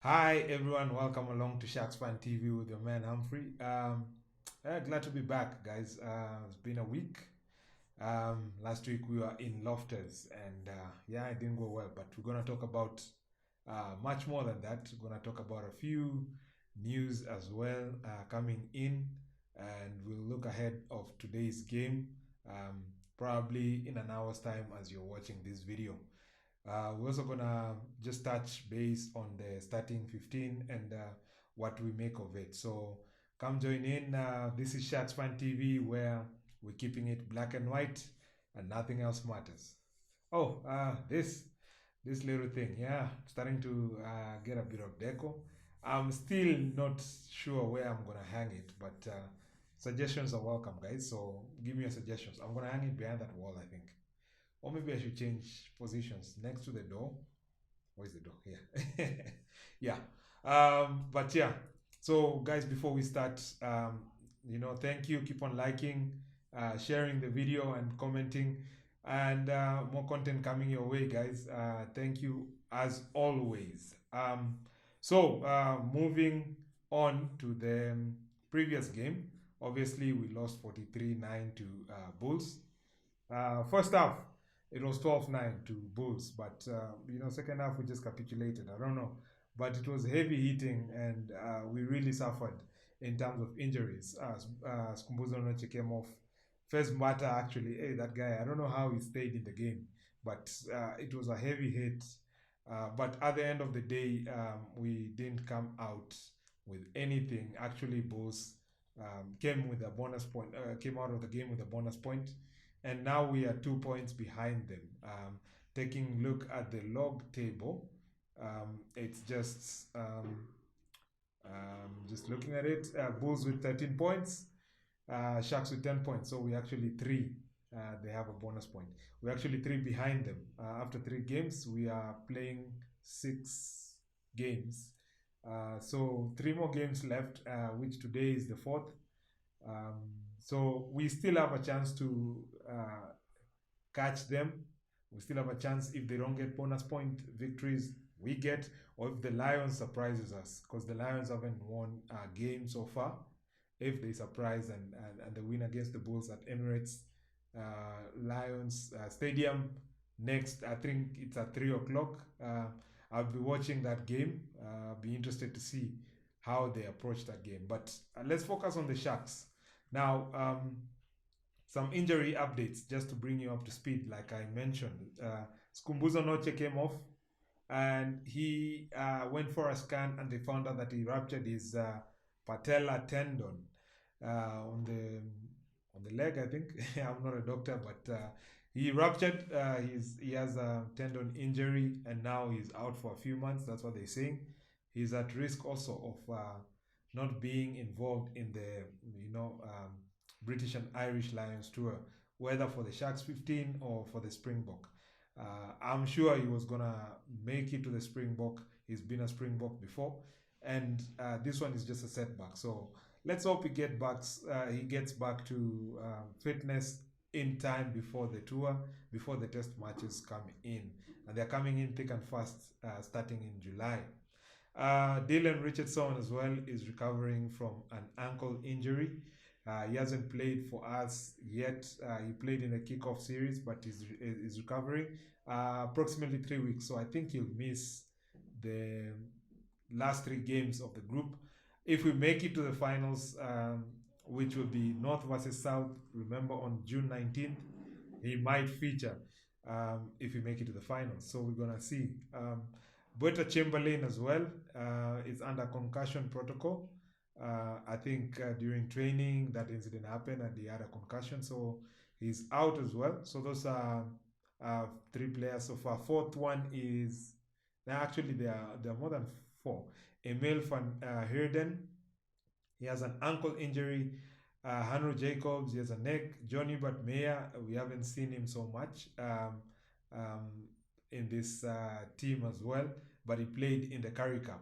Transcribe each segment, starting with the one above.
Hi everyone, welcome along to Sharks Fan TV with your man Humphrey. Glad to be back, guys. It's been a week. Last week we were in Lofters, and yeah, it didn't go well. But we're gonna talk about much more than that. We're gonna talk about a few news as well coming in, and we'll look ahead of today's game, um, probably in an hour's time as you're watching this video. We're also gonna just touch base on the starting 15 and what we make of it. So come join in. This is Sharks Fan TV, where we're keeping it black and white and nothing else matters. Oh, this little thing, yeah, starting to get a bit of deco. I'm still not sure where I'm gonna hang it, but suggestions are welcome, guys. So give me your suggestions. I'm gonna hang it behind that wall, I think. Or maybe I should change positions next to the door. Where's the door? Yeah. Yeah. But yeah. So guys, before we start, thank you. Keep on liking, sharing the video and commenting, and more content coming your way, guys. Thank you as always. Moving on to the previous game. Obviously, we lost 43-9 to Bulls. First half, it was 12-9 to Bulls, but second half we just capitulated. I don't know, but it was heavy hitting, and we really suffered in terms of injuries. Skumbuzo Noche came off first batter. Actually, hey, that guy, I don't know how he stayed in the game, but it was a heavy hit. But at the end of the day, we didn't come out with anything. Actually, Bulls came with a bonus point. Came out of the game with a bonus point, and now we are 2 points behind them. Taking a look at the log table, it's just looking at it. Bulls with 13 points, Sharks with 10 points. So we actually three. They have a bonus point. We're actually three behind them. After 3 games, we are playing 6 games. So 3 more games left, which today is the fourth. So we still have a chance to catch them. We still have a chance if they don't get bonus point victories, we get, or if the Lions surprises us, because the Lions haven't won a game so far. If they surprise and they win against the Bulls at Emirates Lions Stadium next, I think it's at 3 o'clock. I'll be watching that game. Be interested to see how they approach that game. But let's focus on the Sharks now. Some injury updates just to bring you up to speed. Like I mentioned, Skumbuzo Noche came off, and he went for a scan, and they found out that he ruptured his patella tendon on the leg. I think I'm not a doctor, but he ruptured. He has a tendon injury, and now he's out for a few months. That's what they're saying. He's at risk also of not being involved in the British and Irish Lions tour, whether for the Sharks 15 or for the Springbok. I'm sure he was gonna make it to the Springbok. He's been a Springbok before, and this one is just a setback. So let's hope he gets back to fitness in time before the tour, before the test matches come in, and they're coming in thick and fast, starting in July. Dylan Richardson as well is recovering from an ankle injury. He hasn't played for us yet. He played in the kickoff series, but is recovering approximately 3 weeks. So I think he'll miss the last 3 games of the group. If we make it to the finals, which will be North versus South, remember on June 19th, he might feature if we make it to the finals. So we're going to see. Bueta Chamberlain as well is under concussion protocol. I think during training that incident happened and he had a concussion, so he's out as well. So those are 3 players so far. Fourth one is actually there are more than four. Emil van Heerden, he has an ankle injury. Hanro Jacobs, he has a neck. Johnny Batmeyer, we haven't seen him so much in this team as well, but he played in the Curry Cup.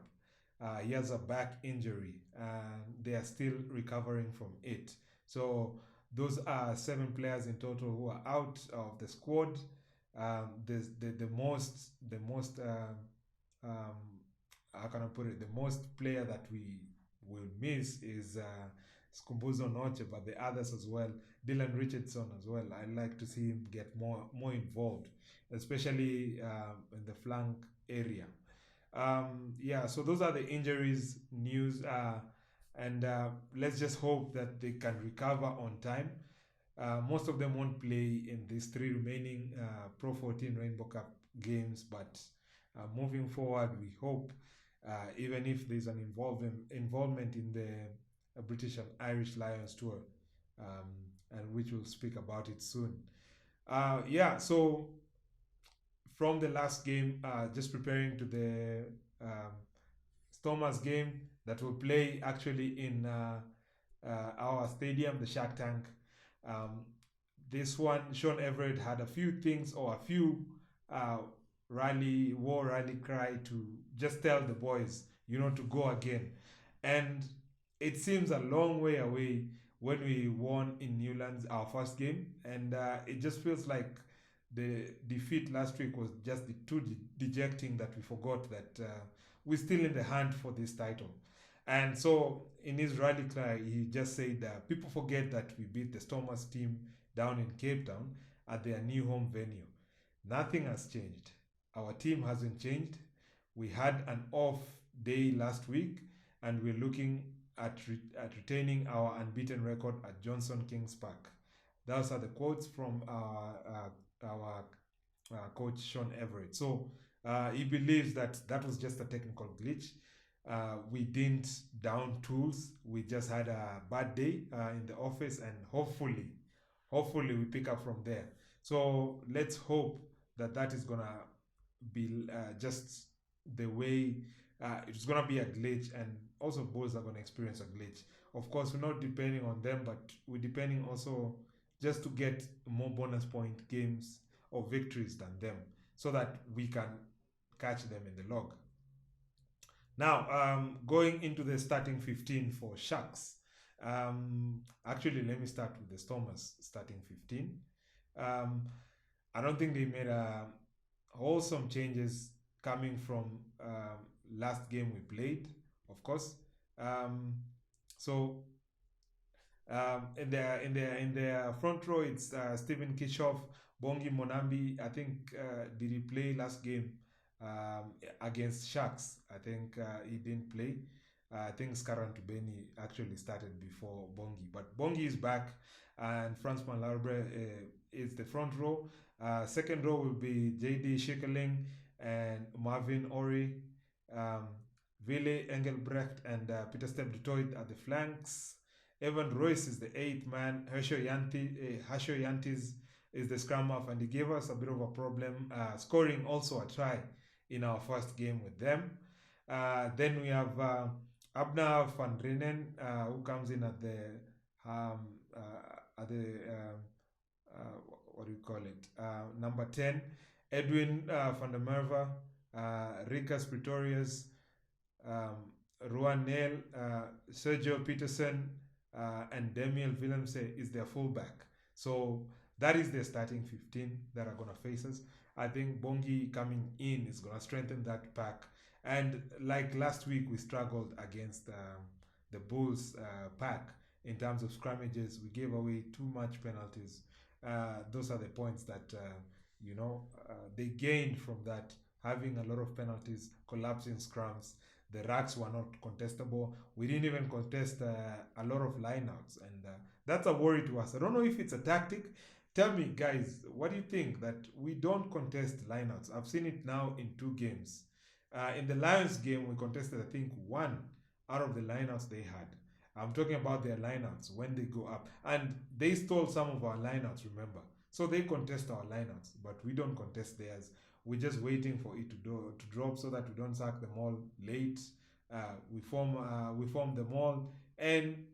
He has a back injury, and they are still recovering from it. So those are 7 players in total who are out of the squad. The most um, how can I put it? The most player that we will miss is Skumbuzo Noche, but the others as well. Dylan Richardson as well. I like to see him get more involved, especially in the flank area. Yeah, so those are the injuries news, and let's just hope that they can recover on time. Most of them won't play in these three remaining Pro 14 Rainbow Cup games, but moving forward, we hope, even if there's an involvement in the British and Irish Lions tour, um, and which we'll speak about it soon. Yeah, so from the last game, just preparing to the um, Stormers game that will play actually in our stadium, the Shark Tank. Um, this one, Sean Everett had a few things or a few uh, war rally cry to just tell the boys, to go again. And it seems a long way away when we won in Newlands our first game, and it just feels like the defeat last week was just too dejecting that we forgot that we're still in the hunt for this title. And so in his rally cry, he just said that people forget that we beat the Stormers team down in Cape Town at their new home venue. Nothing has changed. Our team hasn't changed. We had an off day last week, and we're looking at retaining our unbeaten record at Johnson Kings Park. Those are the quotes from our coach Sean Everett. So he believes that that was just a technical glitch. We didn't down tools. We just had a bad day in the office, and hopefully we pick up from there. So let's hope that that is gonna be just the way it's gonna be a glitch, and also Bulls are gonna experience a glitch. Of course, we're not depending on them, but we're depending also just to get more bonus point games or victories than them, so that we can catch them in the log. Now, going into the starting 15 for Sharks. Actually, let me start with the Stormers starting 15. Um, I don't think they made wholesome changes coming from last game we played, of course. Um, so in the front row, it's Stephen Kishoff, Bongi Monambi. I think did he play last game against Sharks? I think he didn't play. I think Skaran Tubeni actually started before Bongi, but Bongi is back, and Franz Malarbre is the front row. Second row will be JD Schickerling and Marvin Ori, um, Ville Engelbrecht and Peter Step Dutoit at the flanks. Evan Royce is the eighth man. Hasho Yantis is the scrum half, and he gave us a bit of a problem, scoring also a try in our first game with them. Then we have Abner van Renen, who comes in at the what do you call it? Number 10. Edwin van der Merwe, Rikas Pretorius, Ruan Neil, Sergio Peterson, and Daniel Willemse is their fullback. So that is their starting 15 that are going to face us. I think Bongi coming in is going to strengthen that pack. And like last week, we struggled against the Bulls pack in terms of scrimmages. We gave away too much penalties. Those are the points that, they gained from that, having a lot of penalties, collapsing scrums. The racks were not contestable. We didn't even contest a lot of lineouts, and that's a worry to us. I don't know if it's a tactic. Tell me, guys, what do you think that we don't contest lineouts? I've seen it now in 2 games. In the Lions game, we contested, I think, 1 out of the lineouts they had. I'm talking about their lineouts when they go up. And they stole some of our lineouts, remember. So they contest our lineouts, but we don't contest theirs. We're just waiting for it to drop so that we don't sack them all late. We form the mall, and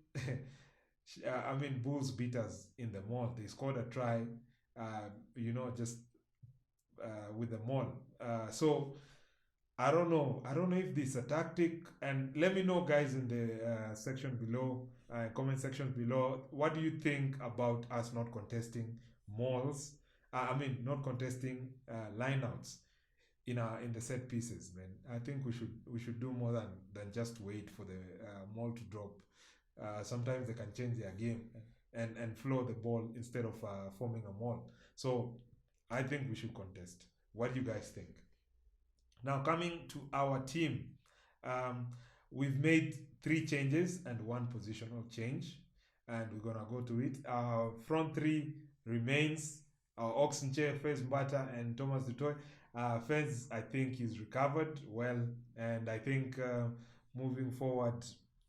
Bulls beat us in the mall. They scored a try, just with the mall. So I don't know. I don't know if this is a tactic. And let me know, guys, in the section below, comment sections below. What do you think about us not contesting malls? Not contesting lineouts. in the set pieces, man. I think we should do more than just wait for the Mall to drop. Sometimes they can change their game and flow the ball instead of forming a Mall. So I think we should contest. What do you guys think? Now, coming to our team, um, we've made three changes and one positional change, and we're gonna go to it. Our front three remains our Oxenche, Fez Mbata, and Thomas Dutoy. Fez, I think, he's recovered well, and I think moving forward,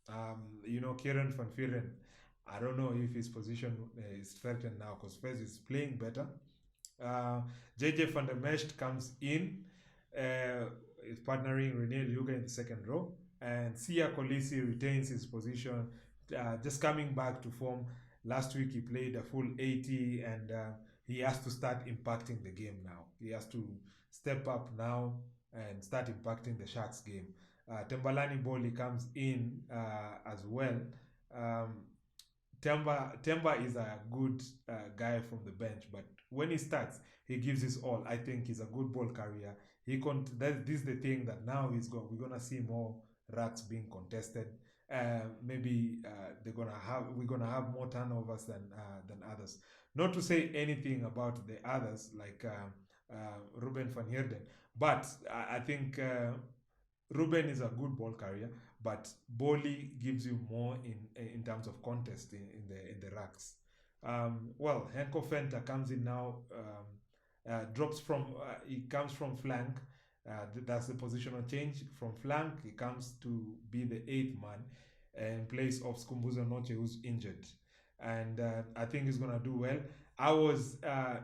Kieran Van Vieren, I don't know if his position is threatened now because Fez is playing better. uh, JJ van der Mesht comes in, is partnering Rene Luga in the second row, and Sia Kolisi retains his position, just coming back to form. Last week he played a full 80, and he has to start impacting the game now. He has to step up now and start impacting the Sharks game. Tembalani Boli comes in as well. Um, Temba is a good guy from the bench, but when he starts, he gives his all. I think he's a good ball carrier. This is the thing that now we're gonna see more racks being contested. Maybe we're gonna have more turnovers than others. Not to say anything about the others like Ruben van Heerden, but I think Ruben is a good ball carrier, but Boli gives you more in terms of contest in the racks. Well, Henko Fenta comes in now, drops from he comes from flank. That's the positional change from flank. He comes to be the eighth man in place of Skumbuzo Noche, who's injured, and I think he's gonna do well. I was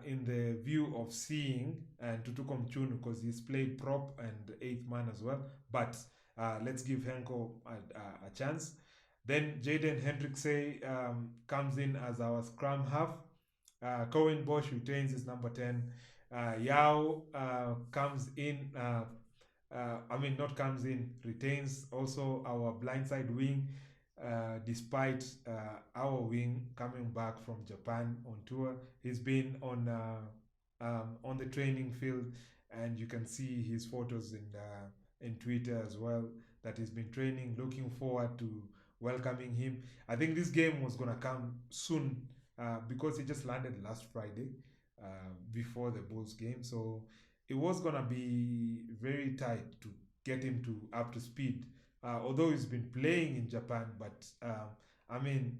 in the view of seeing and Tutuko Mchunu because he's played prop and eighth man as well. But let's give Henko a chance. Then Jaden Hendrickse comes in as our scrum half. Cohen Bosch retains his number 10. Yao comes in, not comes in, retains also our blindside wing, despite our wing coming back from Japan on tour. He's been on the training field, and you can see his photos in Twitter as well that he's been training. Looking forward to welcoming him. I think this game was gonna come soon because he just landed last Friday before the Bulls game, so it was gonna be very tight to get him to up to speed. Although he's been playing in Japan, but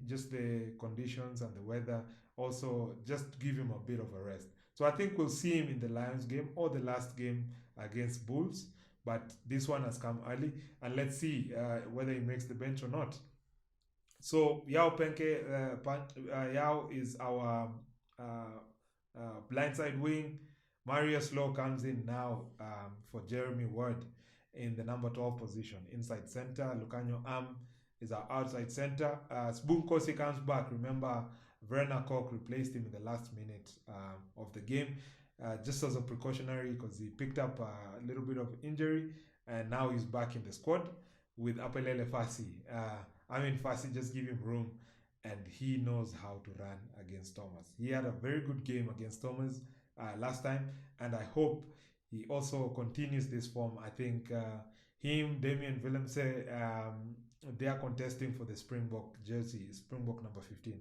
just the conditions and the weather also just give him a bit of a rest. So I think we'll see him in the Lions game or the last game against Bulls. But this one has come early, and let's see whether he makes the bench or not. So Yao Penke, Yao is our blindside wing. Marius Lowe comes in now for Jeremy Ward in the number 12 position. Inside center, Lucanio Am is our outside center. Spoon Kosi comes back. Remember, Verna Koch replaced him in the last minute of the game, just as a precautionary because he picked up a little bit of injury, and now he's back in the squad with Apelele Fassi. Fassi just give him room, and he knows how to run against Thomas. He had a very good game against Thomas last time, and I hope he also continues this form. I think him, Damien Willemse, they are contesting for the Springbok jersey, Springbok number 15.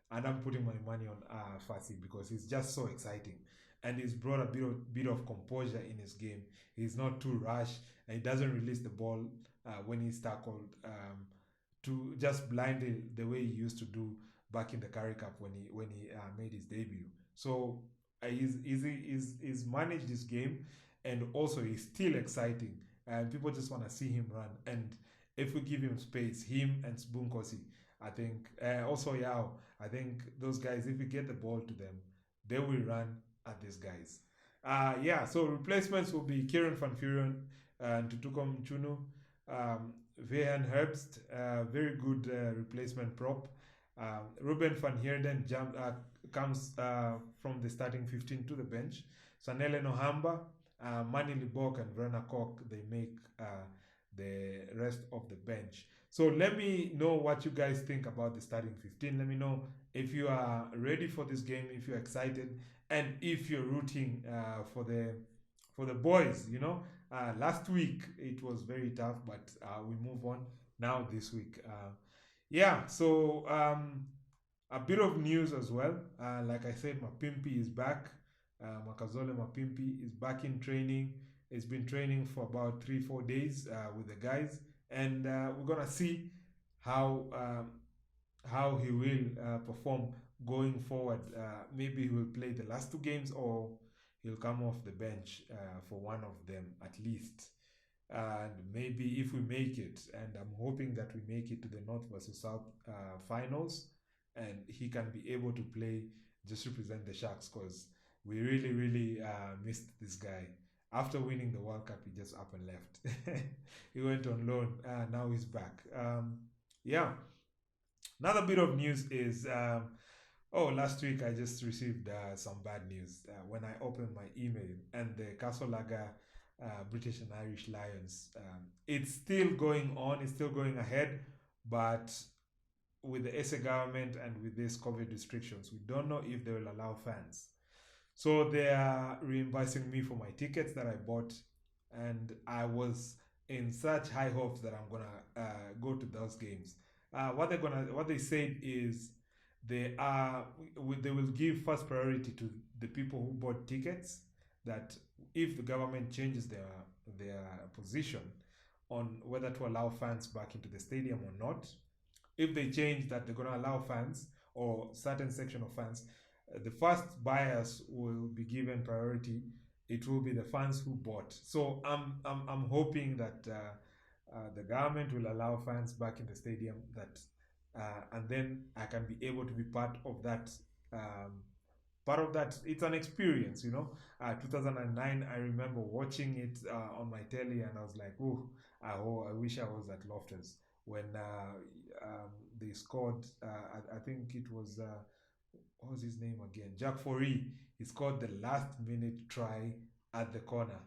And I'm putting my money on Fassi because he's just so exciting. And he's brought a bit of composure in his game. He's not too rash, and he doesn't release the ball when he's tackled to just blindly the way he used to do back in the Currie Cup when he made his debut. So he's managed this game, and also he's still exciting, and people just want to see him run. And if we give him space, him and Spoon Kosi, I think also Yao, I think those guys, if we get the ball to them, they will run at these guys. So replacements will be Kieran Van Vieren and Tutukom Chunu. Vehan Herbst, very good replacement prop. Ruben Van Heerden comes from the starting 15 to the bench. Sanele Nohamba, Manny Libok, and Verna Koch, they make the rest of the bench. So let me know what you guys think about the starting 15. Let me know if you are ready for this game, if you're excited, and if you're rooting for the boys. Last week it was very tough, but we move on now this week. Yeah, so a bit of news as well. Like I said, Mapimpi is back. Makazole Mapimpi is back in training. He's been training for about 3 4 days with the guys, and we're gonna see how how he will perform going forward. Maybe he will play the last two games, or he'll come off the bench for one of them at least. And maybe if we make it, and I'm hoping that we make it to the North versus South finals, and he can be able to play, just represent the Sharks, because we really, really missed this guy. After winning the World Cup, he just up and left. He went on loan. Now he's back. Yeah. Another bit of news is last week I just received some bad news when I opened my email, and the Castle Lager British and Irish Lions. It's still going on, it's still going ahead, but with the SA government and with these COVID restrictions, we don't know if they will allow fans. So they are reimbursing me for my tickets that I bought, and I was in such high hopes that I'm gonna go to those games. What they said is they will give first priority to the people who bought tickets. That if the government changes their position on whether to allow fans back into the stadium or not, if they change that they're going to allow fans or certain section of fans, the first buyers will be given priority. It will be the fans who bought. So I'm hoping that the government will allow fans back in the stadium, that and then I can be able to be part of that. It's an experience. 2009, I remember watching it on my telly, and I was like, oh, I wish I was at Loftus when they scored. I think it was what was his name again? Jack Forey. He scored the last minute try at the corner,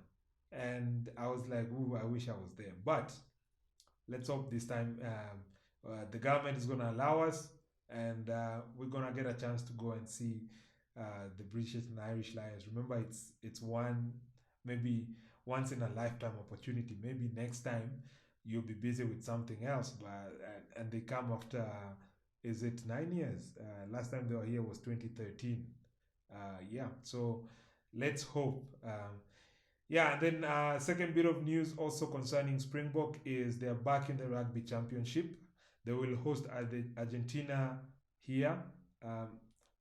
and I was like, "Ooh, I wish I was there." But let's hope this time the government is going to allow us, and we're going to get a chance to go and see the British and Irish Lions. Remember, it's one, maybe once in a lifetime opportunity. Maybe next time you'll be busy with something else, but and they come after is it 9 years? Last time they were here was 2013. Yeah, so let's hope. Yeah, and then second bit of news also concerning Springbok is they're back in the rugby championship. They will host Argentina here.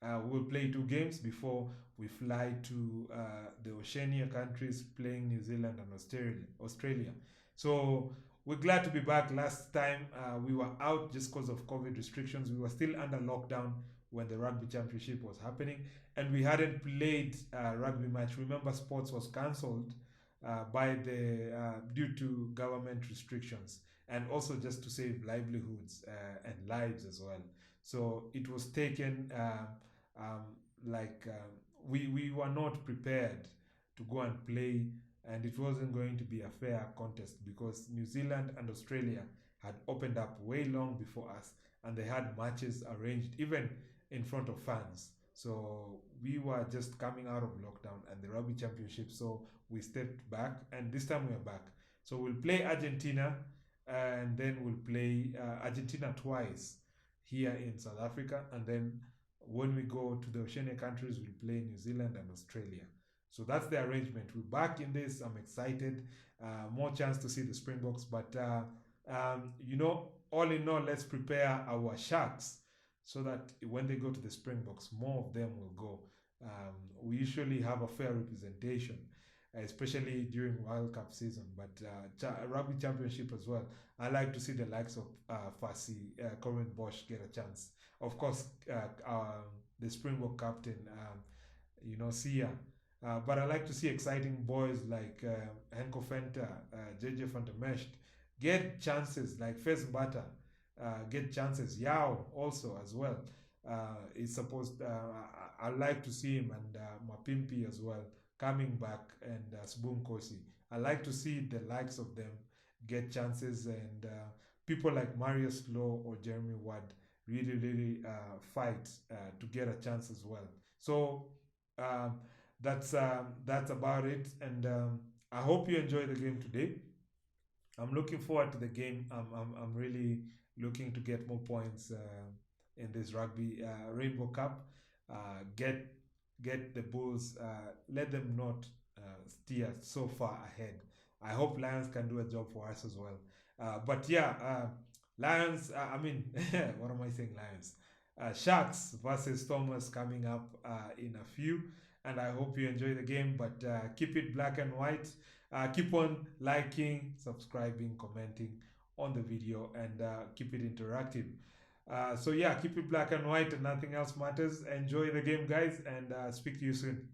We'll play two games before we fly to the Oceania countries, playing New Zealand and Australia. So we're glad to be back. Last time we were out just because of COVID restrictions. We were still under lockdown when the rugby championship was happening, and we hadn't played a rugby match. Remember, sports was cancelled by the due to government restrictions, and also just to save livelihoods and lives as well. So it was taken like we were not prepared to go and play, and it wasn't going to be a fair contest because New Zealand and Australia had opened up way long before us, and they had matches arranged even in front of fans. So we were just coming out of lockdown and the rugby championship, so we stepped back, and this time we're back. So we'll play Argentina, and then we'll play Argentina twice here in South Africa, and then when we go to the Oceania countries, we'll play New Zealand and Australia. So that's the arrangement. We're back in this. I'm excited. More chance to see the Springboks, but all in all, let's prepare our Sharks so that when they go to the Springboks, more of them will go. We usually have a fair representation, especially during World Cup season, but Rugby Championship as well. I like to see the likes of Fassi, Corin Bosch get a chance. Of course, the Springbok captain, Sia. But I like to see exciting boys like Henko Fenta, JJ Van der Mesht get chances, like Fez Mbata get chances. Yao also as well. Is supposed. I like to see him, and Mapimpi as well coming back, and Spoon Kosi. I like to see the likes of them get chances, and people like Marius Low or Jeremy Ward really, really fight to get a chance as well. So that's about it. And I hope you enjoy the game today. I'm looking forward to the game. I'm really looking to get more points in this rugby Rainbow Cup. Get the Bulls. Let them not steer so far ahead. I hope Lions can do a job for us as well. But yeah, Lions. I mean, what am I saying? Lions. Sharks versus Thomas coming up in a few, and I hope you enjoy the game. But keep it black and white. Keep on liking, subscribing, commenting on the video, and keep it interactive. So yeah, keep it black and white, and nothing else matters. Enjoy the game, guys, and speak to you soon.